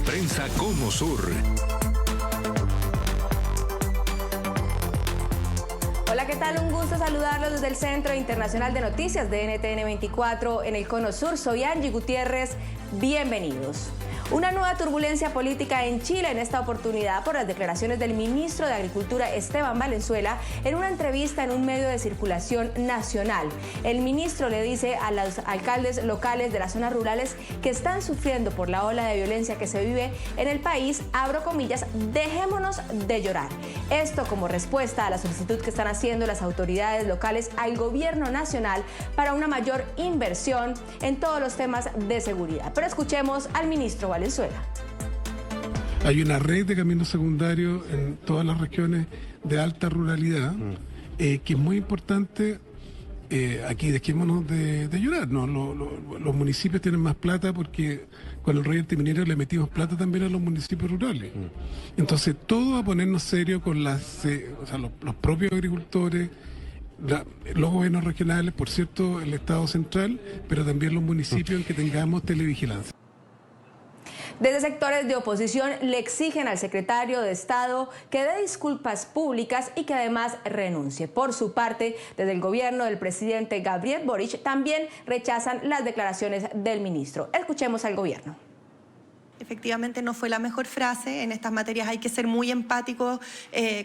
prensa Cono Sur. Hola, ¿qué tal? Un gusto saludarlos desde el Centro Internacional de Noticias de NTN 24 en el Cono Sur. Soy Angie Gutiérrez. Bienvenidos. Una nueva turbulencia política en Chile, en esta oportunidad por las declaraciones del ministro de Agricultura Esteban Valenzuela en una entrevista en un medio de circulación nacional. El ministro le dice a los alcaldes locales de las zonas rurales que están sufriendo por la ola de violencia que se vive en el país, abro comillas, dejémonos de llorar. Esto como respuesta a la solicitud que están haciendo las autoridades locales al gobierno nacional para una mayor inversión en todos los temas de seguridad. Pero escuchemos al ministro Valenzuela. Hay una red de caminos secundarios en todas las regiones de alta ruralidad, que es muy importante. Aquí dejémonos de llorar, ¿no? Los municipios tienen más plata porque con el royalty minero le metimos plata también a los municipios rurales. Entonces, todo a ponernos serio con los propios agricultores, los gobiernos regionales, por cierto, el Estado central, pero también los municipios en que tengamos televigilancia. Desde sectores de oposición le exigen al secretario de Estado que dé disculpas públicas y que además renuncie. Por su parte, desde el gobierno del presidente Gabriel Boric también rechazan las declaraciones del ministro. Escuchemos al gobierno. Efectivamente no fue la mejor frase. En estas materias hay que ser muy empáticos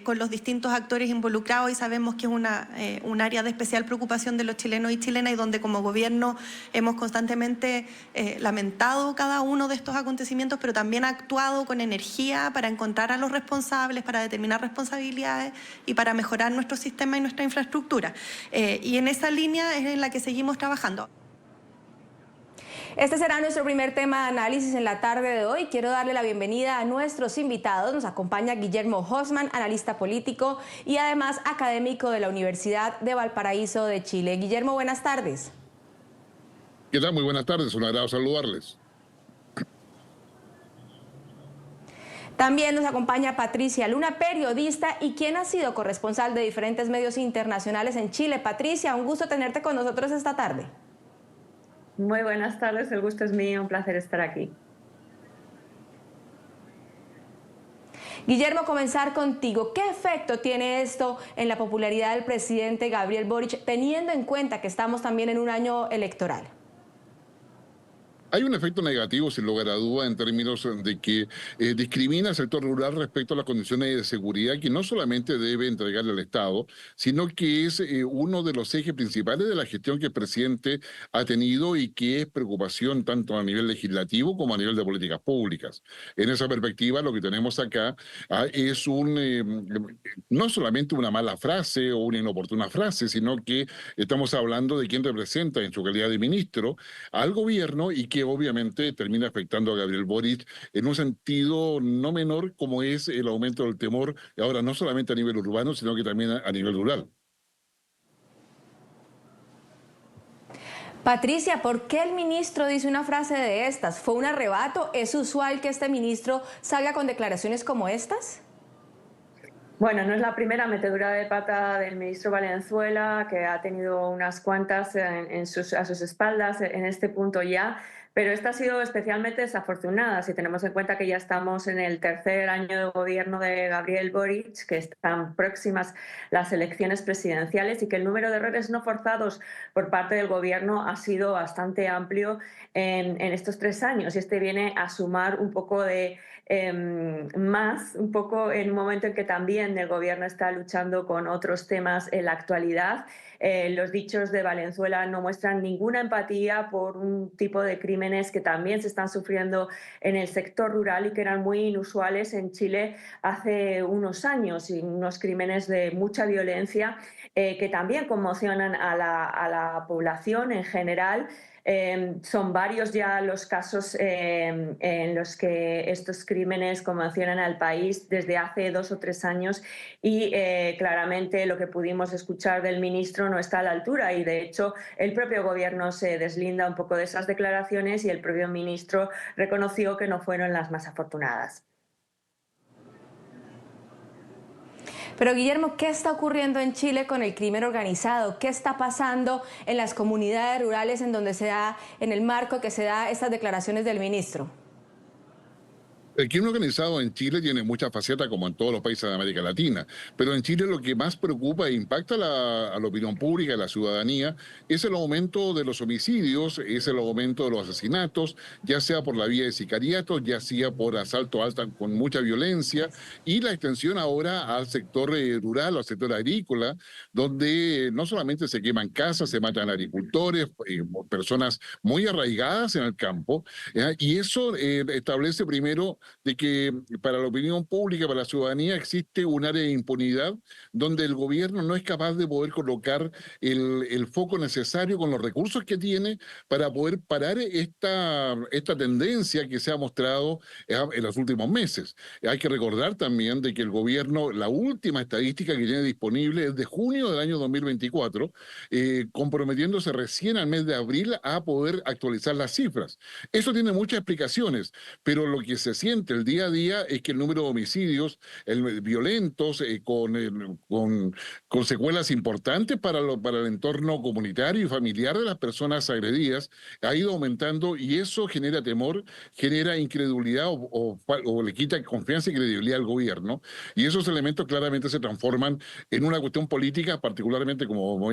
con los distintos actores involucrados y sabemos que es un área de especial preocupación de los chilenos y chilenas y donde como gobierno hemos constantemente lamentado cada uno de estos acontecimientos, pero también actuado con energía para encontrar a los responsables, para determinar responsabilidades y para mejorar nuestro sistema y nuestra infraestructura. Y en esa línea es en la que seguimos trabajando. Este será nuestro primer tema de análisis en la tarde de hoy. Quiero darle la bienvenida a nuestros invitados. Nos acompaña Guillermo Hosman, analista político y además académico de la Universidad de Valparaíso de Chile. Guillermo, buenas tardes. ¿Qué tal? Muy buenas tardes, un agrado saludarles. También nos acompaña Patricia Luna, periodista y quien ha sido corresponsal de diferentes medios internacionales en Chile. Patricia, un gusto tenerte con nosotros esta tarde. Muy buenas tardes, el gusto es mío, un placer estar aquí. Guillermo, comenzar contigo. ¿Qué efecto tiene esto en la popularidad del presidente Gabriel Boric, teniendo en cuenta que estamos también en un año electoral? Hay un efecto negativo, sin lugar a duda, en términos de que discrimina al sector rural respecto a las condiciones de seguridad que no solamente debe entregarle al Estado, sino que es uno de los ejes principales de la gestión que el presidente ha tenido y que es preocupación tanto a nivel legislativo como a nivel de políticas públicas. En esa perspectiva, lo que tenemos acá es no solamente una mala frase o una inoportuna frase, sino que estamos hablando de quien representa en su calidad de ministro al gobierno y que obviamente termina afectando a Gabriel Boric en un sentido no menor como es el aumento del temor, ahora no solamente a nivel urbano, sino que también a nivel rural. Patricia, ¿por qué el ministro dice una frase de estas? ¿Fue un arrebato? ¿Es usual que este ministro salga con declaraciones como estas? Bueno, no es la primera metedura de pata del ministro Valenzuela, que ha tenido unas cuantas a sus espaldas en este punto ya, pero esta ha sido especialmente desafortunada si tenemos en cuenta que ya estamos en el tercer año de gobierno de Gabriel Boric, que están próximas las elecciones presidenciales y que el número de errores no forzados por parte del gobierno ha sido bastante amplio en estos 3 años y este viene a sumar un poco de un poco en un momento en que también el gobierno está luchando con otros temas en la actualidad. Los dichos de Valenzuela no muestran ninguna empatía por un tipo de crímenes que también se están sufriendo en el sector rural y que eran muy inusuales en Chile hace unos años, y unos crímenes de mucha violencia que también conmocionan a la población en general. Son varios ya los casos en los que estos crímenes conmocionan al país desde hace 2 o 3 años y claramente lo que pudimos escuchar del ministro no está a la altura y de hecho el propio gobierno se deslinda un poco de esas declaraciones y el propio ministro reconoció que no fueron las más afortunadas. Pero Guillermo, ¿qué está ocurriendo en Chile con el crimen organizado? ¿Qué está pasando en las comunidades rurales en donde se da, en el marco que se da estas declaraciones del ministro? El crimen organizado en Chile tiene muchas facetas como en todos los países de América Latina, pero en Chile lo que más preocupa e impacta a la opinión pública, a la ciudadanía, es el aumento de los homicidios, es el aumento de los asesinatos, ya sea por la vía de sicariatos, ya sea por asalto alta con mucha violencia, y la extensión ahora al sector rural, al sector agrícola, donde no solamente se queman casas, se matan agricultores, personas muy arraigadas en el campo, y eso establece primero de que para la opinión pública, para la ciudadanía, existe un área de impunidad donde el gobierno no es capaz de poder colocar el foco necesario con los recursos que tiene para poder parar esta tendencia que se ha mostrado en los últimos meses. Hay que recordar también de que el gobierno, la última estadística que tiene disponible es de junio del año 2024, comprometiéndose recién al mes de abril a poder actualizar las cifras. Eso tiene muchas explicaciones, pero lo que se siente el día a día es que el número de homicidios violentos con secuelas importantes para el entorno comunitario y familiar de las personas agredidas ha ido aumentando, y eso genera temor, genera incredulidad o le quita confianza y credibilidad al gobierno, y esos elementos claramente se transforman en una cuestión política, particularmente como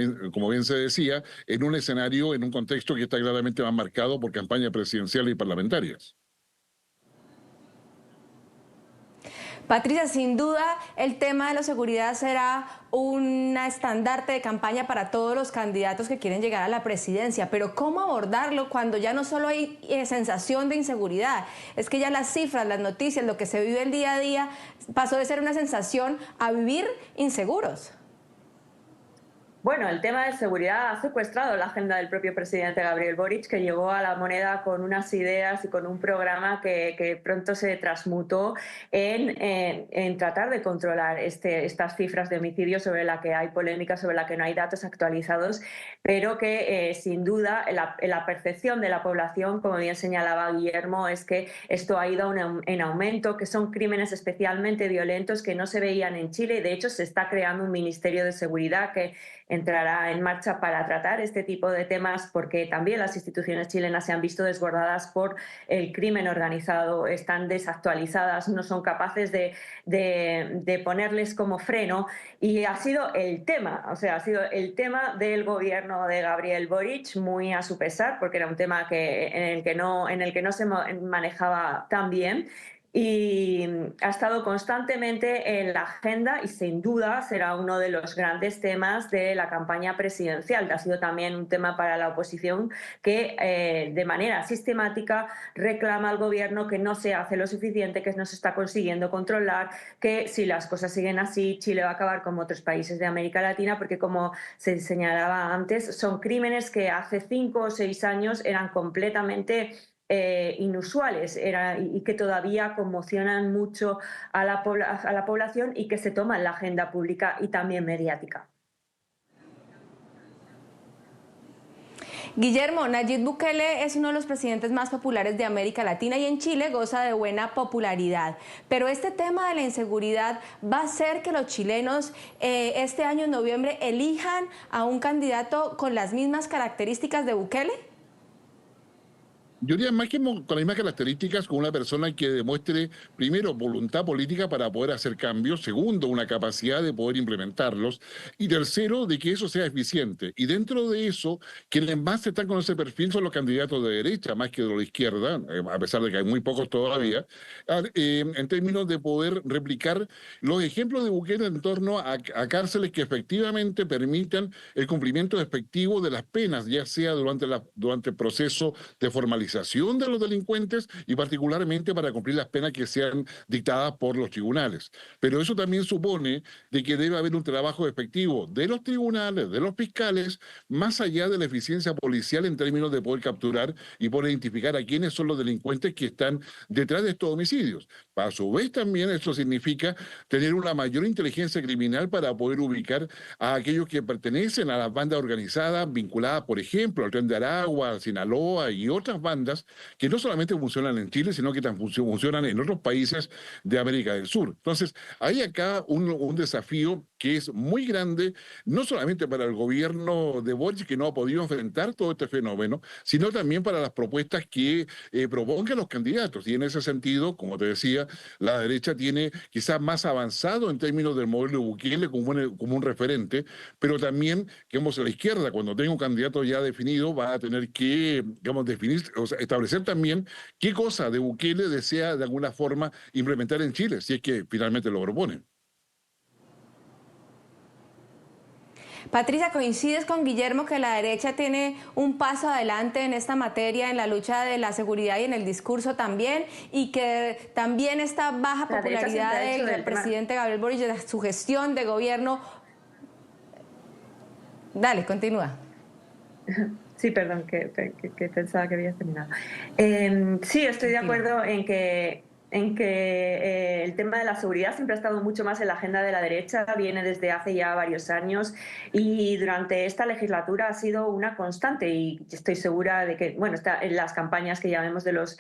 bien se decía, en un escenario, en un contexto que está claramente más marcado por campañas presidenciales y parlamentarias. Patricia, sin duda el tema de la seguridad será un estandarte de campaña para todos los candidatos que quieren llegar a la presidencia, pero ¿cómo abordarlo cuando ya no solo hay sensación de inseguridad? Es que ya las cifras, las noticias, lo que se vive el día a día pasó de ser una sensación a vivir inseguros. Bueno, el tema de seguridad ha secuestrado la agenda del propio presidente Gabriel Boric, que llegó a la moneda con unas ideas y con un programa que pronto se transmutó en tratar de controlar estas cifras de homicidios sobre las que hay polémica, sobre las que no hay datos actualizados, pero que sin duda la percepción de la población, como bien señalaba Guillermo, es que esto ha ido en aumento, que son crímenes especialmente violentos que no se veían en Chile, y de hecho se está creando un Ministerio de Seguridad que entrará en marcha para tratar este tipo de temas, porque también las instituciones chilenas se han visto desbordadas por el crimen organizado, están desactualizadas, no son capaces de ponerles como freno, y ha sido el tema, ha sido el tema del gobierno de Gabriel Boric, muy a su pesar, porque era un tema en el que no se manejaba tan bien, y ha estado constantemente en la agenda y sin duda será uno de los grandes temas de la campaña presidencial. Ha sido también un tema para la oposición que de manera sistemática reclama al gobierno que no se hace lo suficiente, que no se está consiguiendo controlar, que si las cosas siguen así Chile va a acabar como otros países de América Latina, porque como se señalaba antes, son crímenes que hace 5 o 6 años eran completamente inusuales y que todavía conmocionan mucho a la población y que se toman la agenda pública y también mediática. Guillermo, Nayib Bukele es uno de los presidentes más populares de América Latina y en Chile goza de buena popularidad. Pero este tema de la inseguridad va a hacer que los chilenos este año en noviembre elijan a un candidato con las mismas características de Bukele. Yo diría más que con las mismas características, con una persona que demuestre, primero, voluntad política para poder hacer cambios, segundo, una capacidad de poder implementarlos, y tercero, de que eso sea eficiente. Y dentro de eso, quienes más están con ese perfil son los candidatos de derecha, más que de la izquierda, a pesar de que hay muy pocos todavía, en términos de poder replicar los ejemplos de Bukele en torno a cárceles que efectivamente permitan el cumplimiento efectivo de las penas, ya sea durante el proceso de formalización de los delincuentes y particularmente para cumplir las penas que sean dictadas por los tribunales. Pero eso también supone de que debe haber un trabajo efectivo de los tribunales, de los fiscales, más allá de la eficiencia policial en términos de poder capturar y poder identificar a quiénes son los delincuentes que están detrás de estos homicidios. A su vez también eso significa tener una mayor inteligencia criminal para poder ubicar a aquellos que pertenecen a las bandas organizadas vinculadas, por ejemplo, al Tren de Aragua, Sinaloa y otras bandas bandas que no solamente funcionan en Chile, sino que también funcionan en otros países de América del Sur. Entonces, hay acá un desafío que es muy grande, no solamente para el gobierno de Boric, que no ha podido enfrentar todo este fenómeno, sino también para las propuestas que propongan los candidatos. Y en ese sentido, como te decía, la derecha tiene quizás más avanzado en términos del modelo de Bukele como un referente, pero también, digamos, la izquierda, cuando tenga un candidato ya definido, va a tener que, digamos, definir, o sea, establecer también qué cosa de Bukele desea de alguna forma implementar en Chile, si es que finalmente lo propone. Patricia, ¿coincides con Guillermo que la derecha tiene un paso adelante en esta materia, en la lucha de la seguridad y en el discurso también? Y que también esta baja popularidad del presidente Gabriel Boric, de su gestión de gobierno. Dale, continúa. Sí, perdón, que pensaba que habías terminado. Sí, estoy de acuerdo en que el tema de la seguridad siempre ha estado mucho más en la agenda de la derecha, viene desde hace ya varios años y durante esta legislatura ha sido una constante y estoy segura de que, bueno, está en las campañas que llamemos de los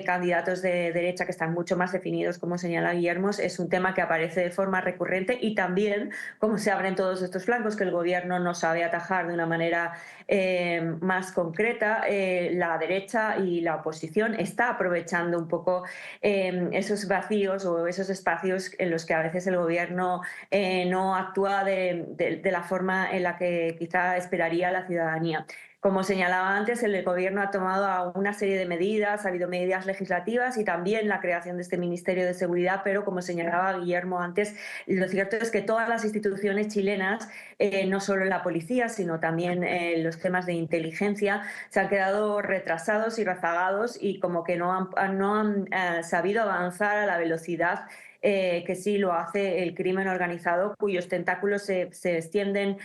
candidatos de derecha que están mucho más definidos, como señala Guillermo, es un tema que aparece de forma recurrente y también, como se abren todos estos flancos que el gobierno no sabe atajar de una manera más concreta, la derecha y la oposición está aprovechando un poco esos vacíos o esos espacios en los que a veces el gobierno no actúa de la forma en la que quizá esperaría la ciudadanía. Como señalaba antes, el gobierno ha tomado una serie de medidas, ha habido medidas legislativas y también la creación de este Ministerio de Seguridad, pero como señalaba Guillermo antes, lo cierto es que todas las instituciones chilenas, no solo la policía, sino también los temas de inteligencia, se han quedado retrasados y rezagados y como que no han sabido avanzar a la velocidad que sí lo hace el crimen organizado, cuyos tentáculos se extienden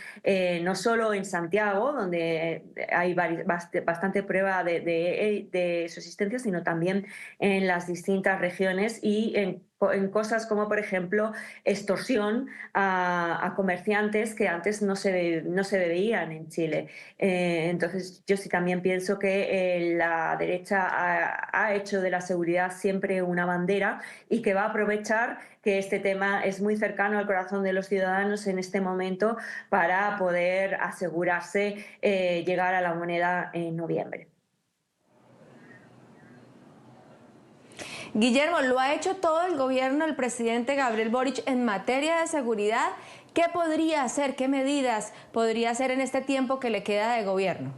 no solo en Santiago, donde hay bastante prueba de su existencia, sino también en las distintas regiones y en cosas como, por ejemplo, extorsión a comerciantes que antes no se veían en Chile. Entonces, yo sí también pienso que la derecha ha hecho de la seguridad siempre una bandera y que va a aprovechar que este tema es muy cercano al corazón de los ciudadanos en este momento para poder asegurarse llegar a la moneda en noviembre. Guillermo, lo ha hecho todo el gobierno del presidente Gabriel Boric en materia de seguridad. ¿Qué podría hacer, qué medidas podría hacer en este tiempo que le queda de gobierno?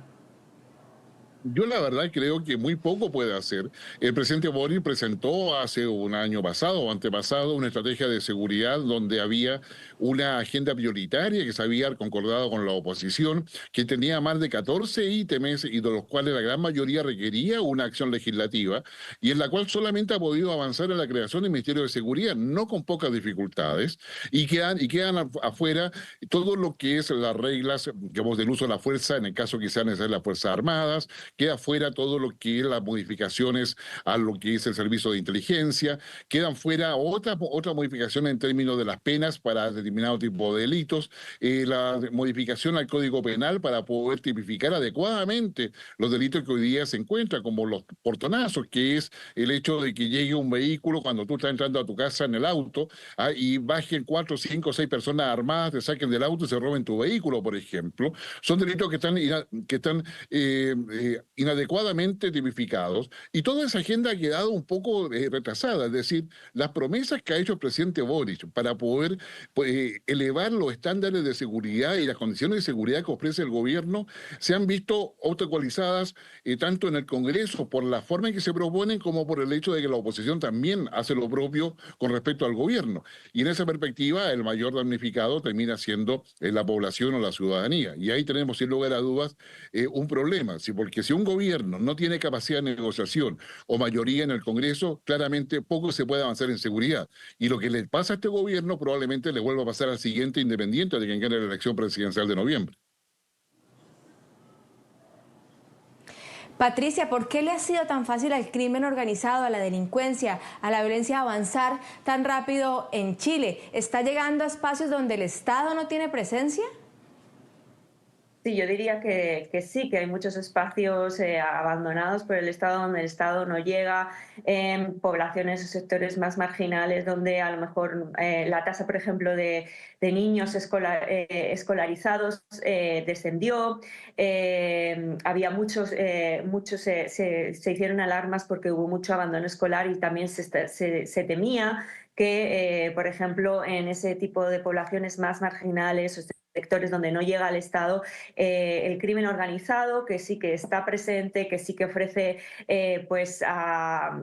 Yo la verdad creo que muy poco puede hacer. El presidente Boric presentó hace un año pasado o antepasado una estrategia de seguridad donde había una agenda prioritaria que se había concordado con la oposición, que tenía más de 14 ítems y de los cuales la gran mayoría requería una acción legislativa y en la cual solamente ha podido avanzar en la creación del Ministerio de Seguridad, no con pocas dificultades, y quedan afuera todo lo que es las reglas, digamos, del uso de la fuerza, en el caso que sean necesarias las Fuerzas Armadas, queda fuera todo lo que es las modificaciones a lo que es el servicio de inteligencia, quedan fuera otra modificación en términos de las penas para determinado tipo de delitos, la modificación al Código Penal para poder tipificar adecuadamente los delitos que hoy día se encuentran, como los portonazos, que es el hecho de que llegue un vehículo cuando tú estás entrando a tu casa en el auto y bajen 4, 5, 6 personas armadas, te saquen del auto y se roben tu vehículo, por ejemplo. Son delitos que están inadecuadamente tipificados y toda esa agenda ha quedado un poco retrasada, es decir, las promesas que ha hecho el presidente Boric para poder elevar los estándares de seguridad y las condiciones de seguridad que ofrece el gobierno se han visto obstaculizadas tanto en el Congreso por la forma en que se proponen como por el hecho de que la oposición también hace lo propio con respecto al gobierno. Y en esa perspectiva el mayor damnificado termina siendo la población o la ciudadanía. Y ahí tenemos sin lugar a dudas un problema, porque si un gobierno no tiene capacidad de negociación o mayoría en el Congreso, claramente poco se puede avanzar en seguridad. Y lo que le pasa a este gobierno probablemente le vuelva a pasar al siguiente, independiente de quien gane la elección presidencial de noviembre. Patricia, ¿por qué le ha sido tan fácil al crimen organizado, a la delincuencia, a la violencia avanzar tan rápido en Chile? ¿Está llegando a espacios donde el Estado no tiene presencia? Sí, yo diría que sí, que hay muchos espacios abandonados por el Estado, donde el Estado no llega, en poblaciones o sectores más marginales, donde a lo mejor la tasa, por ejemplo, de niños escolarizados descendió. Había muchos se hicieron alarmas porque hubo mucho abandono escolar y también se temía que, por ejemplo, en ese tipo de poblaciones más marginales o sectores donde no llega el Estado, el crimen organizado, que sí que está presente, que sí que ofrece pues a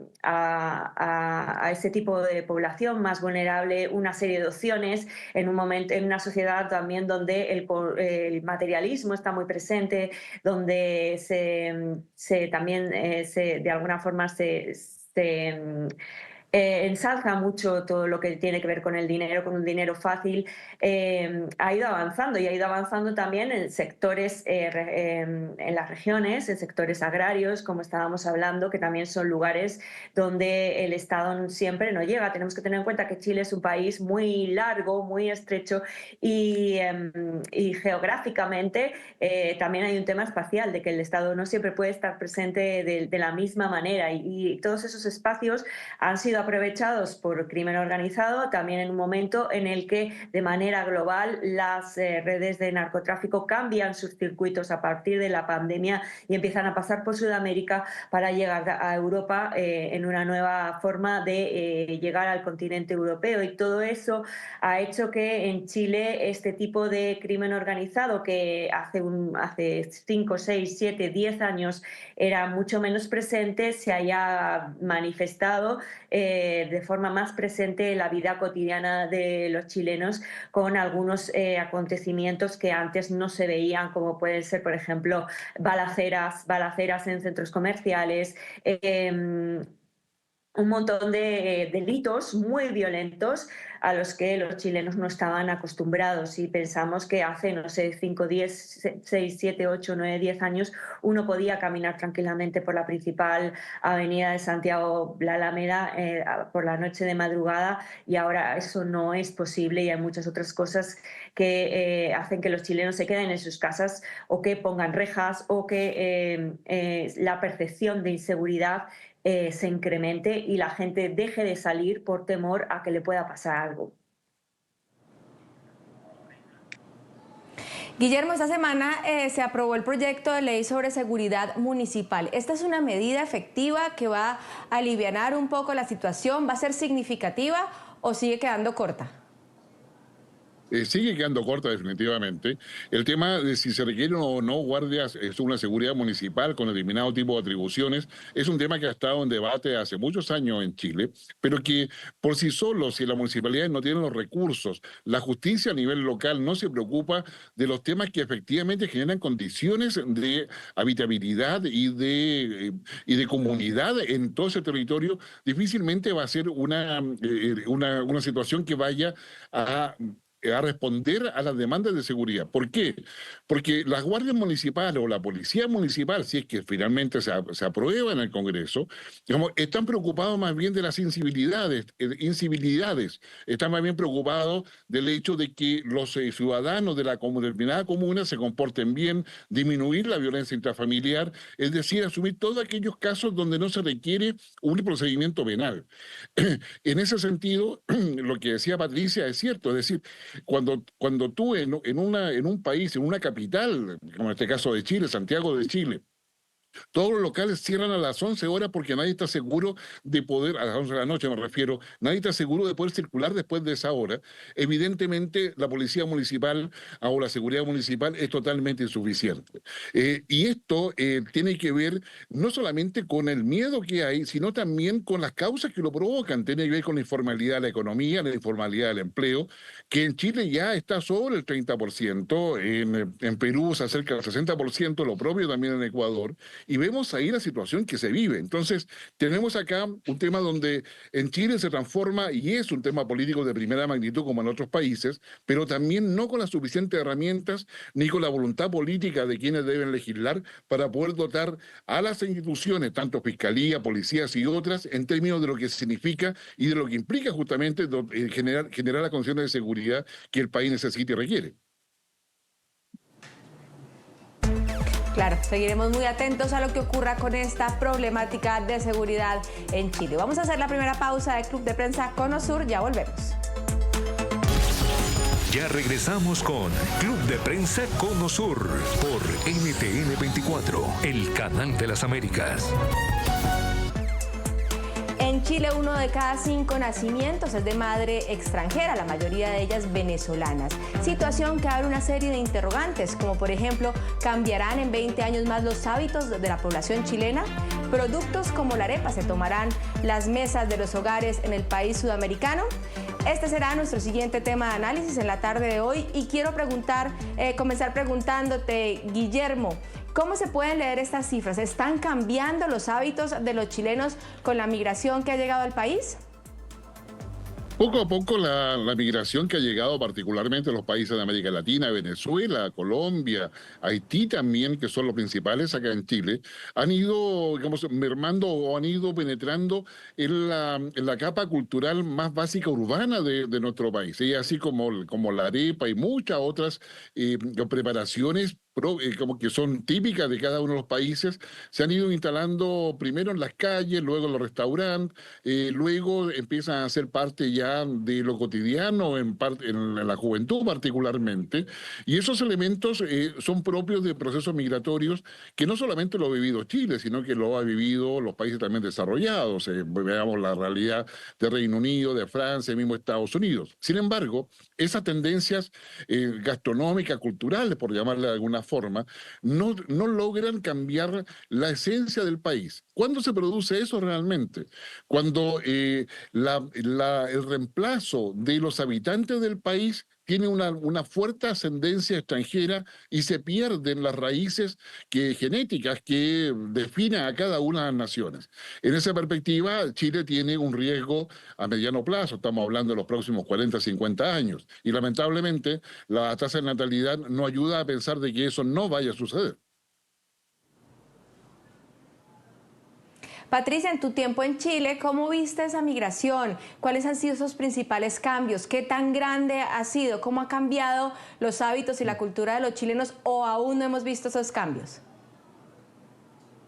ese tipo de población más vulnerable una serie de opciones en un momento, en una sociedad también donde el materialismo está muy presente, donde también de alguna forma ensalza mucho todo lo que tiene que ver con el dinero, con un dinero fácil. Ha ido avanzando y ha ido avanzando también en sectores, en las regiones, en sectores agrarios, como estábamos hablando, que también son lugares donde el Estado siempre no llega. Tenemos que tener en cuenta que Chile es un país muy largo, muy estrecho y geográficamente también hay un tema espacial, de que el Estado no siempre puede estar presente de la misma manera y todos esos espacios han sido aprovechados por crimen organizado, también en un momento en el que de manera global las redes de narcotráfico cambian sus circuitos a partir de la pandemia y empiezan a pasar por Sudamérica para llegar a Europa en una nueva forma de llegar al continente europeo. Y todo eso ha hecho que en Chile este tipo de crimen organizado, que hace 5, 6, 7, 10 años era mucho menos presente, se haya manifestado de forma más presente en la vida cotidiana de los chilenos, con algunos acontecimientos que antes no se veían, como pueden ser, por ejemplo, balaceras en centros comerciales, un montón de delitos muy violentos a los que los chilenos no estaban acostumbrados, y pensamos que hace, no sé, 5, 10, 6, 7, 8, 9, 10 años uno podía caminar tranquilamente por la principal avenida de Santiago, la Alameda, por la noche de madrugada, y ahora eso no es posible, y hay muchas otras cosas que hacen que los chilenos se queden en sus casas o que pongan rejas o que la percepción de inseguridad se incremente y la gente deje de salir por temor a que le pueda pasar algo. Guillermo, esta semana se aprobó el proyecto de ley sobre seguridad municipal. ¿Esta es una medida efectiva que va a alivianar un poco la situación? ¿Va a ser significativa o sigue quedando corta? Sigue quedando corta definitivamente. El tema de si se requieren o no guardias es una seguridad municipal con determinado tipo de atribuciones, es un tema que ha estado en debate hace muchos años en Chile, pero que por sí solo, si las municipalidades no tienen los recursos, la justicia a nivel local no se preocupa de los temas que efectivamente generan condiciones de habitabilidad y de comunidad en todo ese territorio, difícilmente va a ser una situación que vaya a responder a las demandas de seguridad. ¿Por qué? Porque las guardias municipales o la policía municipal, si es que finalmente se aprueba en el Congreso, digamos, están preocupados más bien de las incivilidades, están más bien preocupados del hecho de que los ciudadanos de la determinada comuna se comporten bien, disminuir la violencia intrafamiliar, es decir, asumir todos aquellos casos donde no se requiere un procedimiento penal. En ese sentido, lo que decía Patricia es cierto, es decir, cuando tú en un país, en una capital, como en este caso de Chile, Santiago de Chile, todos los locales cierran a las 11 horas porque nadie está seguro de poder, a las 11 de la noche me refiero, nadie está seguro de poder circular después de esa hora. Evidentemente, la policía municipal o la seguridad municipal es totalmente insuficiente. Y esto tiene que ver no solamente con el miedo que hay, sino también con las causas que lo provocan. Tiene que ver con la informalidad de la economía, la informalidad del empleo, que en Chile ya está sobre el 30%, en Perú se acerca al 60%, lo propio también en Ecuador. Y vemos ahí la situación que se vive. Entonces, tenemos acá un tema donde en Chile se transforma y es un tema político de primera magnitud como en otros países, pero también no con las suficientes herramientas ni con la voluntad política de quienes deben legislar para poder dotar a las instituciones, tanto fiscalía, policías y otras, en términos de lo que significa y de lo que implica justamente generar las condiciones de seguridad que el país necesita y requiere. Claro, seguiremos muy atentos a lo que ocurra con esta problemática de seguridad en Chile. Vamos a hacer la primera pausa de Club de Prensa Conosur, ya volvemos. Ya regresamos con Club de Prensa Conosur por NTN 24, el canal de las Américas. En Chile, 1 de cada 5 nacimientos es de madre extranjera, la mayoría de ellas venezolanas. Situación que abre una serie de interrogantes, como por ejemplo, ¿cambiarán en 20 años más los hábitos de la población chilena? ¿Productos como la arepa se tomarán las mesas de los hogares en el país sudamericano? Este será nuestro siguiente tema de análisis en la tarde de hoy y quiero comenzar preguntándote, Guillermo, ¿cómo se pueden leer estas cifras? ¿Están cambiando los hábitos de los chilenos con la migración que ha llegado al país? Poco a poco la migración que ha llegado particularmente a los países de América Latina, Venezuela, Colombia, Haití también, que son los principales acá en Chile, han ido, digamos, mermando o han ido penetrando en la capa cultural más básica urbana de nuestro país. Y así como la arepa y muchas otras preparaciones como que son típicas de cada uno de los países, se han ido instalando primero en las calles, luego en los restaurantes, luego empiezan a ser parte ya de lo cotidiano en la juventud particularmente, y esos elementos son propios de procesos migratorios que no solamente lo ha vivido Chile, sino que lo ha vivido los países también desarrollados, veamos la realidad de Reino Unido, de Francia, mismo Estados Unidos. Sin embargo, esas tendencias gastronómicas, culturales, por llamarle de alguna forma, no logran cambiar la esencia del país. ¿Cuándo se produce eso realmente? Cuando el reemplazo de los habitantes del país tiene una fuerte ascendencia extranjera y se pierden las raíces genéticas que definen a cada una de las naciones. En esa perspectiva, Chile tiene un riesgo a mediano plazo, estamos hablando de los próximos 40, 50 años, y lamentablemente la tasa de natalidad no ayuda a pensar de que eso no vaya a suceder. Patricia, en tu tiempo en Chile, ¿cómo viste esa migración? ¿Cuáles han sido esos principales cambios? ¿Qué tan grande ha sido? ¿Cómo ha cambiado los hábitos y la cultura de los chilenos o aún no hemos visto esos cambios?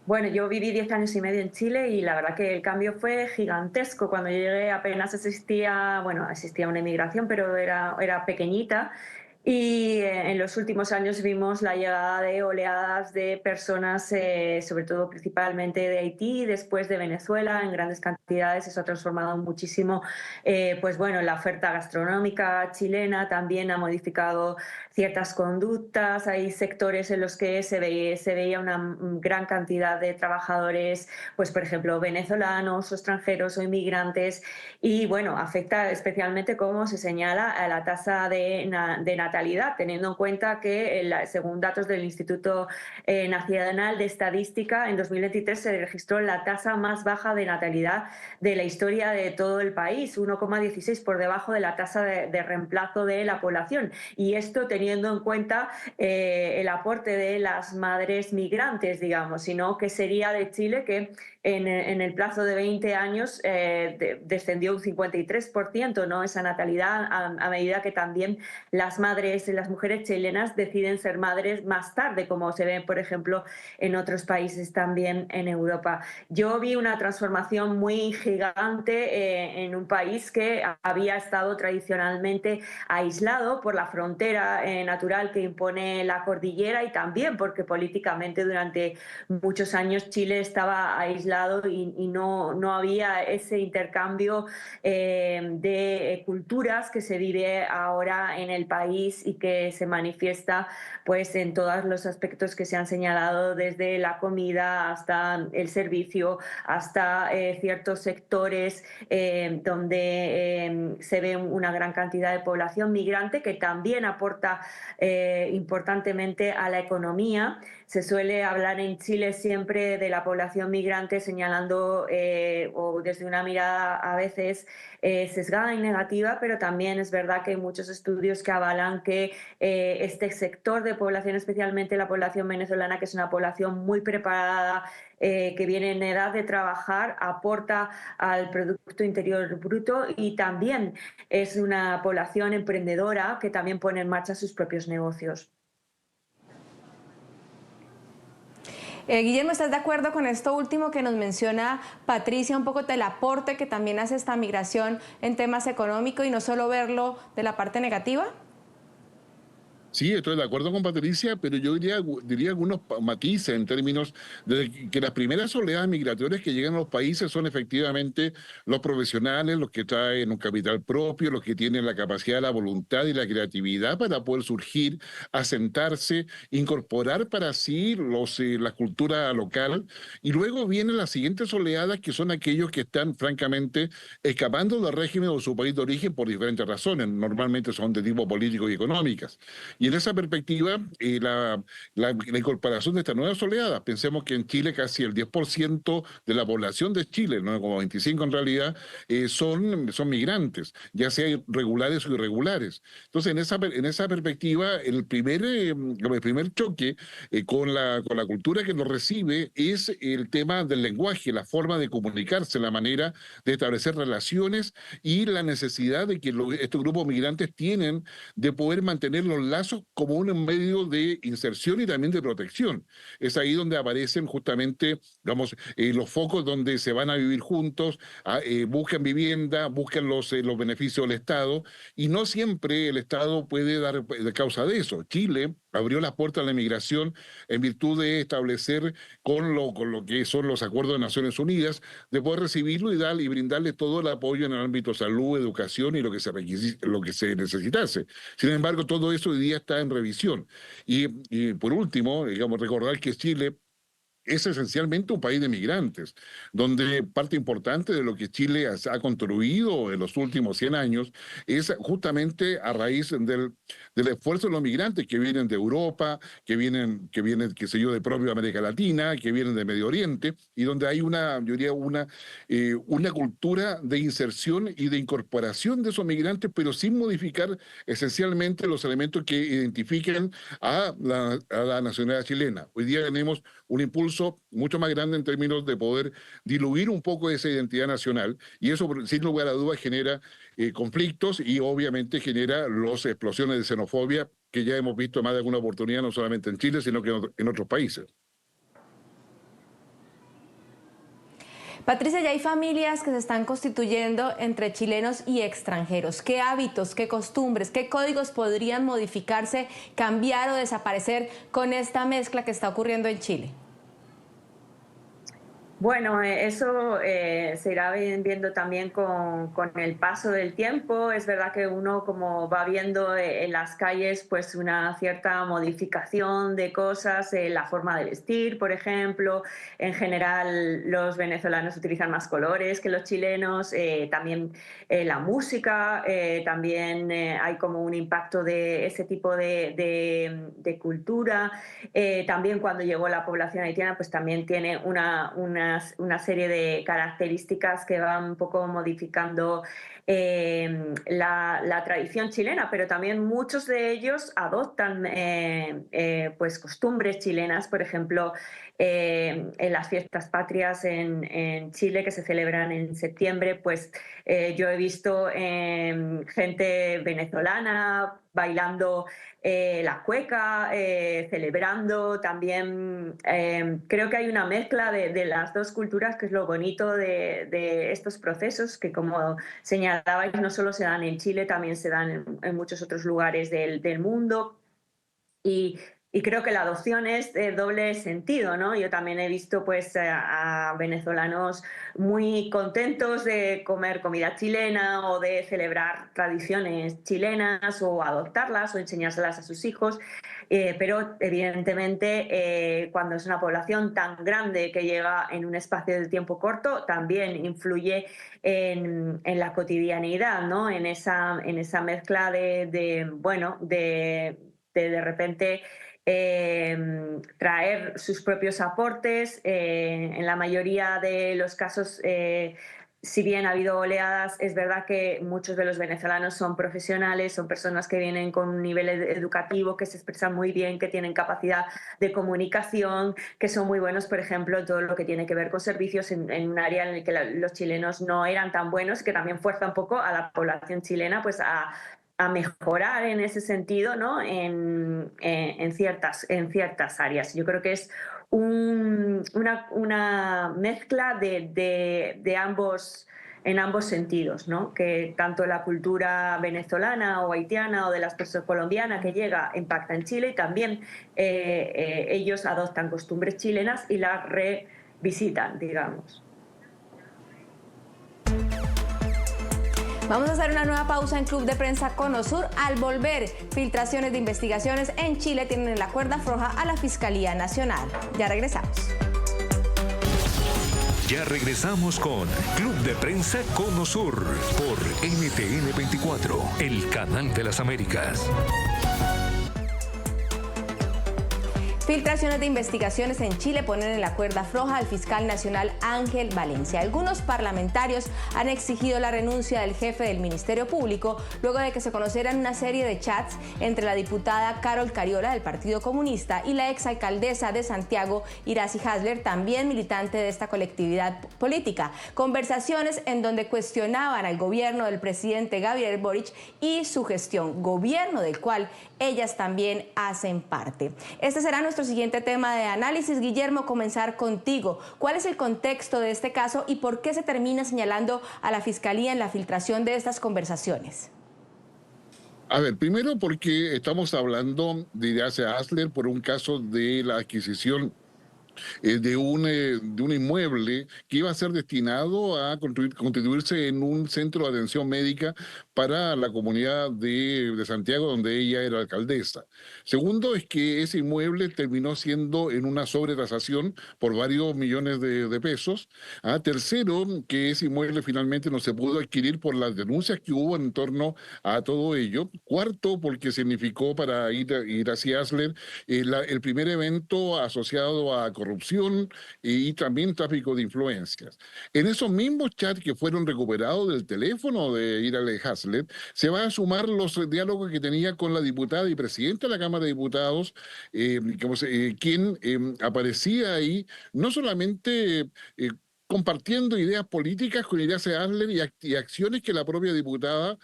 Bueno, yo viví 10 años y medio en Chile y la verdad que el cambio fue gigantesco. Cuando yo llegué apenas existía una inmigración, pero era pequeñita. Y en los últimos años vimos la llegada de oleadas de personas, sobre todo principalmente de Haití, después de Venezuela, en grandes cantidades. Eso ha transformado muchísimo la oferta gastronómica chilena, también ha modificado ciertas conductas. Hay sectores en los que se veía una gran cantidad de trabajadores, pues por ejemplo, venezolanos o extranjeros o inmigrantes. Y bueno, afecta especialmente, como se señala, a la tasa de natalidad, teniendo en cuenta que, según datos del Instituto Nacional de Estadística, en 2023 se registró la tasa más baja de natalidad de la historia de todo el país, 1,16 por debajo de la tasa de reemplazo de la población. Y esto teniendo en cuenta el aporte de las madres migrantes, digamos, sino que sería de Chile que en el plazo de 20 años descendió un 53%, ¿no? Esa natalidad, a medida que también las mujeres chilenas deciden ser madres más tarde, como se ve, por ejemplo, en otros países también en Europa. Yo vi una transformación muy gigante en un país que había estado tradicionalmente aislado por la frontera natural que impone la cordillera y también porque políticamente durante muchos años Chile estaba aislado y no había ese intercambio de culturas que se vive ahora en el país y que se manifiesta pues en todos los aspectos que se han señalado, desde la comida hasta el servicio, hasta ciertos sectores donde se ve una gran cantidad de población migrante que también aporta importantemente a la economía. Se suele hablar en Chile siempre de la población migrante señalando o desde una mirada a veces sesgada y negativa, pero también es verdad que hay muchos estudios que avalan que este sector de población, especialmente la población venezolana, que es una población muy preparada, que viene en edad de trabajar, aporta al Producto Interior Bruto y también es una población emprendedora que también pone en marcha sus propios negocios. Guillermo, ¿estás de acuerdo con esto último que nos menciona Patricia, un poco del aporte que también hace esta migración en temas económicos y no solo verlo de la parte negativa? Sí, estoy de acuerdo con Patricia, pero yo diría algunos matices en términos de que las primeras oleadas migratorias que llegan a los países son efectivamente los profesionales, los que traen un capital propio, los que tienen la capacidad, la voluntad y la creatividad para poder surgir, asentarse, incorporar para sí la cultura local. Y luego vienen las siguientes oleadas, que son aquellos que están francamente escapando del régimen o su país de origen por diferentes razones. Normalmente son de tipo político y económicas. Y en esa perspectiva, la incorporación de estas nuevas oleadas, pensemos que en Chile casi el 10% de la población de Chile, 9,25 en realidad, son migrantes, ya sea regulares o irregulares. Entonces, en esa perspectiva, el primer choque con la cultura que nos recibe es el tema del lenguaje, la forma de comunicarse, la manera de establecer relaciones y la necesidad de que estos grupos migrantes tienen de poder mantener los lazos como un medio de inserción y también de protección. Es ahí donde aparecen justamente, digamos, los focos donde se van a vivir juntos, buscan vivienda, buscan los beneficios del Estado, y no siempre el Estado puede dar de causa de eso. Chile abrió las puertas a la inmigración en virtud de establecer con lo que son los acuerdos de Naciones Unidas, de poder recibirlo y brindarle todo el apoyo en el ámbito de salud, educación y lo que se necesitase. Sin embargo, todo eso hoy día está en revisión. Y por último, digamos, recordar que Chile es esencialmente un país de migrantes, donde parte importante de lo que Chile ha construido en los últimos 100 años es justamente a raíz del esfuerzo de los migrantes que vienen de Europa, que vienen, qué sé yo, de propia América Latina, que vienen de Medio Oriente, y donde hay yo diría, una cultura de inserción y de incorporación de esos migrantes, pero sin modificar esencialmente los elementos que identifican a la nacionalidad chilena. Hoy día tenemos un impulso mucho más grande en términos de poder diluir un poco esa identidad nacional, y eso sin lugar a dudas genera conflictos y obviamente genera las explosiones de xenofobia que ya hemos visto más de alguna oportunidad, no solamente en Chile, sino que en otros países. Patricia, ya hay familias que se están constituyendo entre chilenos y extranjeros. ¿Qué hábitos, qué costumbres, qué códigos podrían modificarse, cambiar o desaparecer con esta mezcla que está ocurriendo en Chile? Bueno, eso se irá viendo también con el paso del tiempo. Es verdad que uno como va viendo en las calles pues una cierta modificación de cosas, la forma de vestir, por ejemplo. En general los venezolanos utilizan más colores que los chilenos, también la música, también hay como un impacto de ese tipo de cultura. También cuando llegó la población haitiana pues también tiene una serie de características que van un poco modificando la tradición chilena, pero también muchos de ellos adoptan pues costumbres chilenas, por ejemplo, en las fiestas patrias en Chile que se celebran en septiembre, pues yo he visto gente venezolana bailando la cueca, celebrando también. Creo que hay una mezcla de las dos culturas, que es lo bonito de estos procesos, que como señalabais no solo se dan en Chile, también se dan en muchos otros lugares del mundo. Y creo que la adopción es de doble sentido, ¿no? Yo también he visto pues a venezolanos muy contentos de comer comida chilena o de celebrar tradiciones chilenas o adoptarlas o enseñárselas a sus hijos, pero evidentemente cuando es una población tan grande que llega en un espacio de tiempo corto, también influye en la cotidianidad, ¿no? En esa mezcla de repente traer sus propios aportes. En la mayoría de los casos, si bien ha habido oleadas, es verdad que muchos de los venezolanos son profesionales, son personas que vienen con un nivel educativo, que se expresan muy bien, que tienen capacidad de comunicación, que son muy buenos, por ejemplo, en todo lo que tiene que ver con servicios en un área en el que los chilenos no eran tan buenos, que también fuerza un poco a la población chilena pues a mejorar en ese sentido, ¿no? en ciertas áreas. Yo creo que es una mezcla de ambos, en ambos sentidos, ¿no? Que tanto la cultura venezolana o haitiana o de las personas colombianas que llega impacta en Chile, y también ellos adoptan costumbres chilenas y las revisitan, digamos. Vamos a hacer una nueva pausa en Club de Prensa Conosur. Al volver, filtraciones de investigaciones en Chile tienen en la cuerda floja a la Fiscalía Nacional. Ya regresamos. Ya regresamos con Club de Prensa Conosur por NTN 24, el canal de las Américas. Filtraciones de investigaciones en Chile ponen en la cuerda floja al fiscal nacional Ángel Valencia. Algunos parlamentarios han exigido la renuncia del jefe del Ministerio Público luego de que se conocieran una serie de chats entre la diputada Carol Cariola del Partido Comunista y la exalcaldesa de Santiago, Iracy Hasler, también militante de esta colectividad política. Conversaciones en donde cuestionaban al gobierno del presidente Gabriel Boric y su gestión, gobierno del cual ellas también hacen parte. Este será nuestro siguiente tema de análisis. Guillermo, comenzar contigo. ¿Cuál es el contexto de este caso y por qué se termina señalando a la Fiscalía en la filtración de estas conversaciones? A ver, primero porque estamos hablando de Iracy Hasler por un caso de la adquisición de un inmueble que iba a ser destinado a constituirse en un centro de atención médica para la comunidad de Santiago, donde ella era alcaldesa. Segundo, es que ese inmueble terminó siendo en una sobretasación por varios millones de pesos. Tercero, que ese inmueble finalmente no se pudo adquirir por las denuncias que hubo en torno a todo ello. Cuarto, porque significó para Iracy Hasler el primer evento asociado a corrupción y también tráfico de influencias. En esos mismos chats que fueron recuperados del teléfono de Iracy Hasler, se van a sumar los diálogos que tenía con la diputada y presidenta de la Cámara de Diputados, quien aparecía ahí no solamente compartiendo ideas políticas con Iracy Hasler y acciones que la propia diputada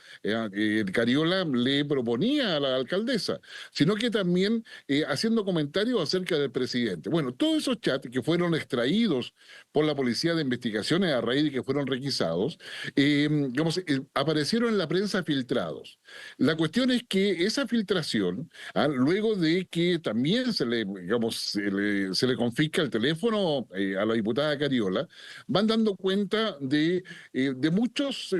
Cariola le proponía a la alcaldesa, sino que también haciendo comentarios acerca del presidente. Bueno, todos esos chats que fueron extraídos por la Policía de Investigaciones a raíz de que fueron requisados, aparecieron en la prensa filtrados. La cuestión es que esa filtración, luego de que también se le confisca el teléfono a la diputada Cariola, van dando cuenta de muchos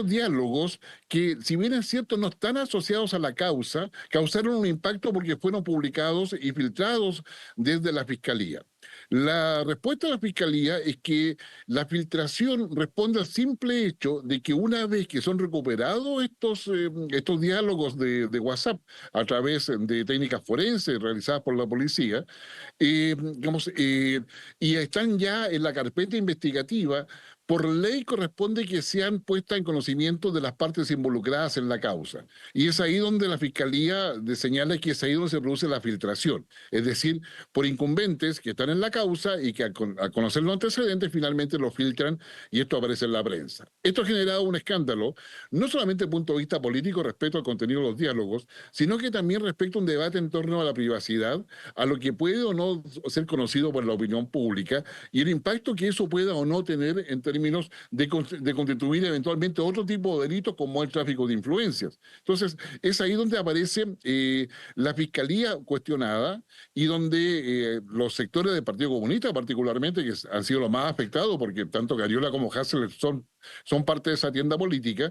diálogos que, si bien es cierto, no están asociados a la causa, causaron un impacto porque fueron publicados y filtrados desde la Fiscalía. La respuesta de la Fiscalía es que la filtración responde al simple hecho de que una vez que son recuperados estos diálogos de WhatsApp a través de técnicas forenses realizadas por la policía, y están ya en la carpeta investigativa, por ley corresponde que sean puestas en conocimiento de las partes involucradas en la causa. Y es ahí donde la Fiscalía señala que es ahí donde se produce la filtración. Es decir, por incumbentes que están en la causa y que al conocer los antecedentes finalmente lo filtran y esto aparece en la prensa. Esto ha generado un escándalo, no solamente desde el punto de vista político respecto al contenido de los diálogos, sino que también respecto a un debate en torno a la privacidad, a lo que puede o no ser conocido por la opinión pública y el impacto que eso pueda o no tener en términos de constituir eventualmente otro tipo de delitos como el tráfico de influencias. Entonces, es ahí donde aparece la Fiscalía cuestionada y donde los sectores del Partido Comunista, particularmente, que han sido los más afectados, porque tanto Cariola como Hasler son parte de esa tienda política,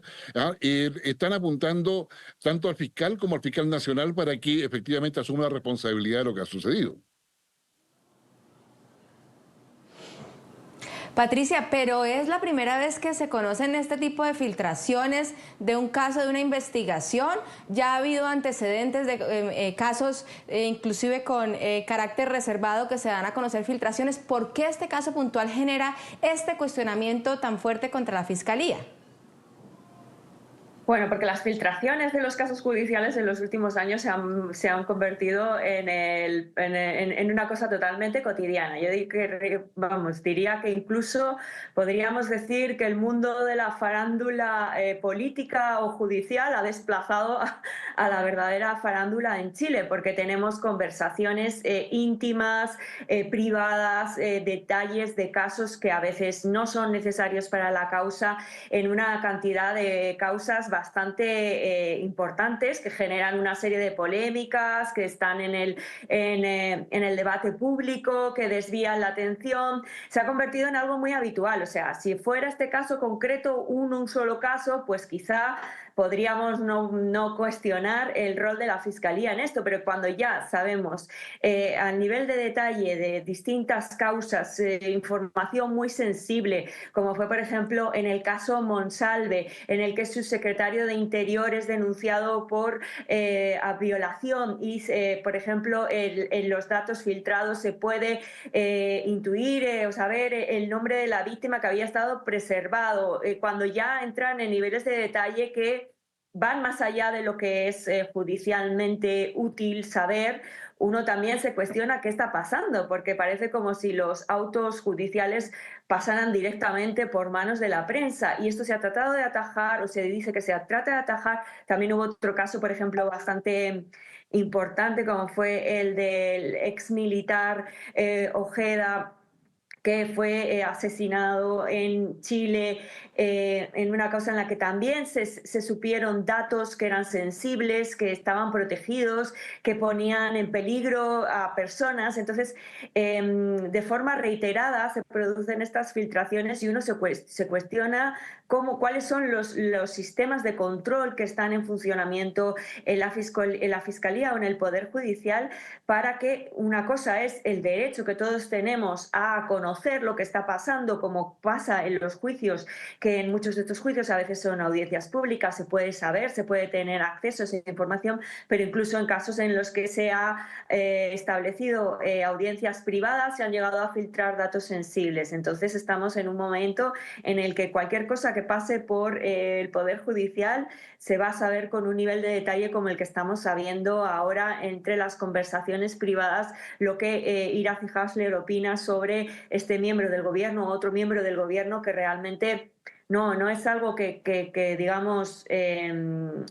están apuntando tanto al fiscal como al fiscal nacional para que efectivamente asuma la responsabilidad de lo que ha sucedido. Patricia, pero es la primera vez que se conocen este tipo de filtraciones de un caso, de una investigación. Ya ha habido antecedentes de casos, inclusive con carácter reservado, que se dan a conocer filtraciones. ¿Por qué este caso puntual genera este cuestionamiento tan fuerte contra la Fiscalía? Bueno, porque las filtraciones de los casos judiciales en los últimos años se han convertido en una cosa totalmente cotidiana. Yo diría que incluso podríamos decir que el mundo de la farándula política o judicial ha desplazado a la verdadera farándula en Chile, porque tenemos conversaciones íntimas, privadas, detalles de casos que a veces no son necesarios para la causa, en una cantidad de causas bastante importantes que generan una serie de polémicas, que están en el debate público, que desvían la atención. Se ha convertido en algo muy habitual. O sea, si fuera este caso concreto un solo caso, pues quizá podríamos no cuestionar el rol de la Fiscalía en esto, pero cuando ya sabemos al nivel de detalle de distintas causas, información muy sensible, como fue por ejemplo en el caso Monsalve, en el que su secretario de Interior es denunciado por violación y por ejemplo en los datos filtrados se puede intuir o saber el nombre de la víctima que había estado preservado, cuando ya entran en niveles de detalle que van más allá de lo que es judicialmente útil saber, uno también se cuestiona qué está pasando, porque parece como si los autos judiciales pasaran directamente por manos de la prensa, y esto se ha tratado de atajar, o se dice que se trata de atajar. También hubo otro caso, por ejemplo, bastante importante, como fue el del ex militar Ojeda, que fue asesinado en Chile, en una causa en la que también se supieron datos que eran sensibles, que estaban protegidos, que ponían en peligro a personas. Entonces, de forma reiterada se producen estas filtraciones y uno se cuestiona cuáles son los sistemas de control que están en funcionamiento en la Fiscalía o en el Poder Judicial, para que una cosa es el derecho que todos tenemos a conocer lo que está pasando, como pasa en los juicios, que en muchos de estos juicios a veces son audiencias públicas, se puede saber, se puede tener acceso a esa información, pero incluso en casos en los que se ha establecido audiencias privadas, se han llegado a filtrar datos sensibles. Entonces estamos en un momento en el que cualquier cosa que pase por el Poder Judicial se va a saber con un nivel de detalle como el que estamos sabiendo ahora entre las conversaciones privadas, lo que Iracy Hasler opina sobre este miembro del gobierno o otro miembro del gobierno, que realmente no es algo que digamos,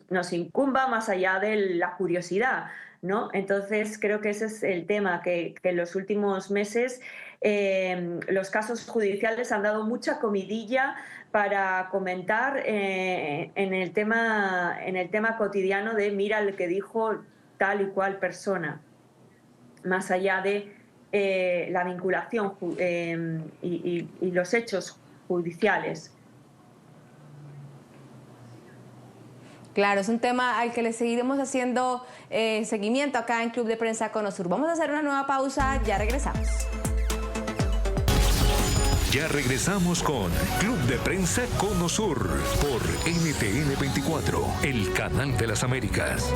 nos incumba más allá de la curiosidad, ¿no? Entonces creo que ese es el tema, que en los últimos meses los casos judiciales han dado mucha comidilla para comentar en el tema cotidiano de mira lo que dijo tal y cual persona, más allá de la vinculación y los hechos judiciales. Claro, es un tema al que le seguiremos haciendo seguimiento acá en Club de Prensa Conosur. Vamos a hacer una nueva pausa, ya regresamos. Ya regresamos con Club de Prensa Conosur por NTN 24, el canal de las Américas.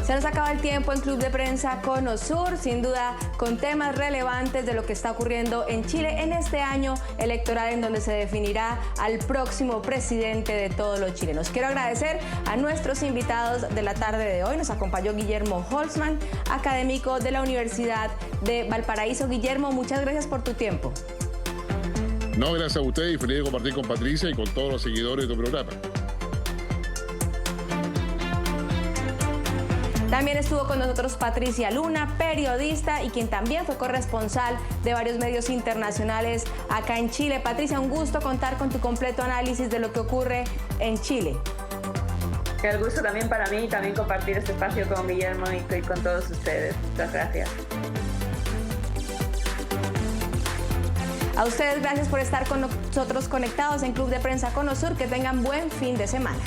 Se nos acaba el tiempo en Club de Prensa Conosur, sin duda con temas relevantes de lo que está ocurriendo en Chile en este año electoral, en donde se definirá al próximo presidente de todos los chilenos. Quiero agradecer a nuestros invitados de la tarde de hoy. Nos acompañó Guillermo Holtzman, académico de la Universidad de Valparaíso. Guillermo, muchas gracias por tu tiempo. No, gracias a usted y feliz de compartir con Patricia y con todos los seguidores de tu programa. También estuvo con nosotros Patricia Luna, periodista y quien también fue corresponsal de varios medios internacionales acá en Chile. Patricia, un gusto contar con tu completo análisis de lo que ocurre en Chile. El gusto también para mí, también compartir este espacio con Guillermo y con todos ustedes. Muchas gracias. A ustedes, gracias por estar con nosotros conectados en Club de Prensa Conosur. Que tengan buen fin de semana.